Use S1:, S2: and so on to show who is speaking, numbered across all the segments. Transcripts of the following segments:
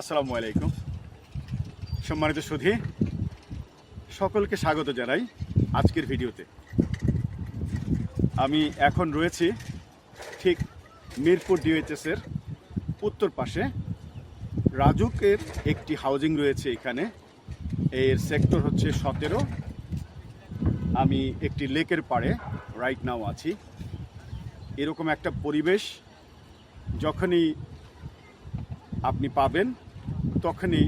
S1: আসসালামু আলাইকুম। সম্মানিত সুধী, সকলকে স্বাগত জানাই আজকের ভিডিওতে। আমি এখন রয়েছি ঠিক মিরপুর ডিওএইচএসের উত্তর পাশে। রাজুকের একটি হাউজিং রয়েছে এখানে, এর সেক্টর হচ্ছে 17। আমি একটি লেকের পাড়ে রাইট নাও আছি। এরকম একটা পরিবেশ যখনই আপনি পাবেন তখনই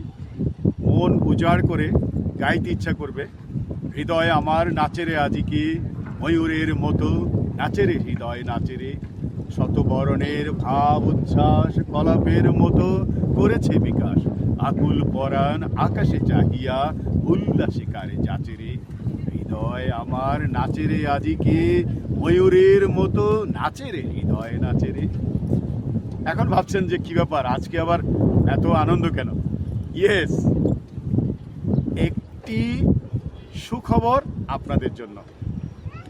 S1: মন উজাড় করে গাইতে ইচ্ছা করবে, হৃদয় আমার নাচেরে আজি কি ময়ূরের মতো নাচেরে, হৃদয় নাচেরে শতবরণের ভাব উচ্ছ্বাস কলাপের মতো করেছে বিকাশ, আকুল পরাণ আকাশে চাহিয়া উল্লাসিকারে যাচেরে, হৃদয় আমার নাচেরে আজি কি ময়ূরের মতো নাচেরে, হৃদয় নাচেরে। এখন ভাবছেন যে কি ব্যাপার, আজকে আবার এত আনন্দ কেন? ইয়েস, একটি সুখবর আপনাদের জন্য।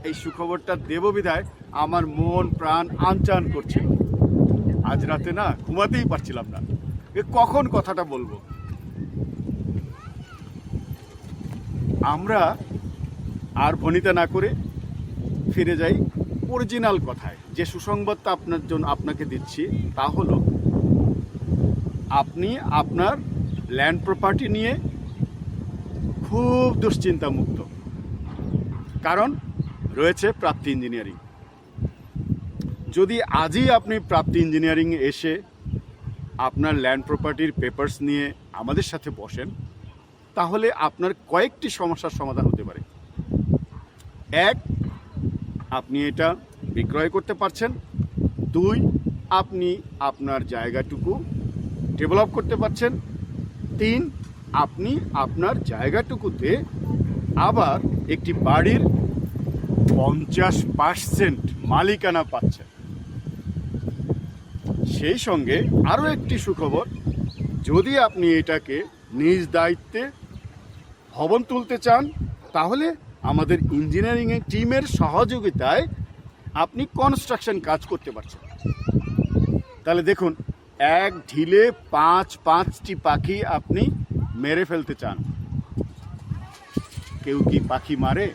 S1: এই সুখবরটা দেব বিধায় আমার মন প্রাণ আনচান করছিল। আজ রাতে না ঘুমাতেই পারছিলাম না, কখন কথাটা বলবো। আমরা আর ভনিতা না করে ফিরে যাই অরিজিনাল কথায়। যে সুসংবাদটা আপনাকে দিচ্ছি তা হলো, আপনি আপনার ল্যান্ড প্রপার্টি নিয়ে খুব দুশ্চিন্তামুক্ত, কারণ রয়েছে প্রাপ্তি ইঞ্জিনিয়ারিং। যদি আজই আপনি প্রাপ্তি ইঞ্জিনিয়ারিং এসে আপনার ল্যান্ড প্রপার্টির পেপারস নিয়ে আমাদের সাথে বসেন, তাহলে আপনার কয়েকটি সমস্যার সমাধান হতে পারে। এক, আপনি এটা বিক্রয় করতে পারছেন। দুই, আপনি আপনার জায়গাটুকু ডেভেলপ করতে পারছেন। তিন, আপনি আপনার জায়গাটুকুতে আবার একটি বাড়ির 50% মালিকানা পাচ্ছেন। সেই সঙ্গে আরও একটি সুখবর, যদি আপনি এটাকে নিজ দায়িত্বে ভবন তুলতে চান, তাহলে আমাদের ইঞ্জিনিয়ারিং টিমের সহযোগিতায় আপনি কনস্ট্রাকশন কাজ করতে পারছেন। তাহলে দেখুন, এক ঢিলে পাঁচটি পাখি আপনি মেরে ফেলতে চান। কেউ কি পাখি মারে?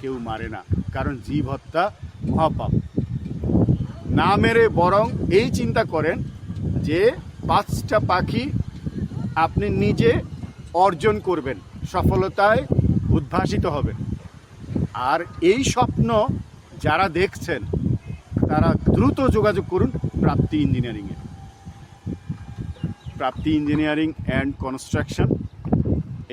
S1: কেউ মারে না, কারণ জীব হত্যা মহাপাপ। না মেরে বরং এই চিন্তা করেন যে 5টা পাখি আপনি নিজে অর্জন করবেন, সফলতায় উদ্ভাসিত হবেন। আর এই স্বপ্ন যারা দেখছেন তারা দ্রুত যোগাযোগ করুন প্রাপ্তি ইঞ্জিনিয়ারিংয়ে। প্রাপ্তি ইঞ্জিনিয়ারিং অ্যান্ড কনস্ট্রাকশন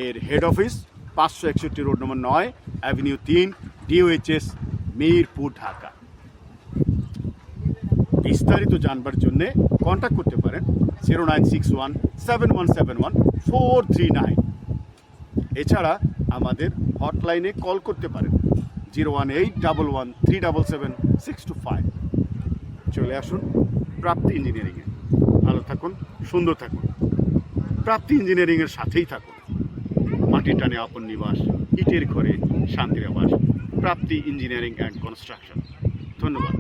S1: এর head office 561 road number 9, avenue 3, DOHS, Mirpur, Dhaka. বিস্তারিত জানবার জন্যে কন্ট্যাক্ট করতে পারেন 0961-7171-439। এছাড়া আমাদের হটলাইনে কল করতে পারেন 01811377625। চলে আসুন প্রাপ্তি ইঞ্জিনিয়ারিংয়ে। ভালো থাকুন, সুন্দর থাকুন, প্রাপ্তি ইঞ্জিনিয়ারিংয়ের সাথেই থাকুন। মাটির টানে আপন নিবাস, ইটের ঘরে শান্তির আবাস। প্রাপ্তি ইঞ্জিনিয়ারিং অ্যান্ড কনস্ট্রাকশন। ধন্যবাদ।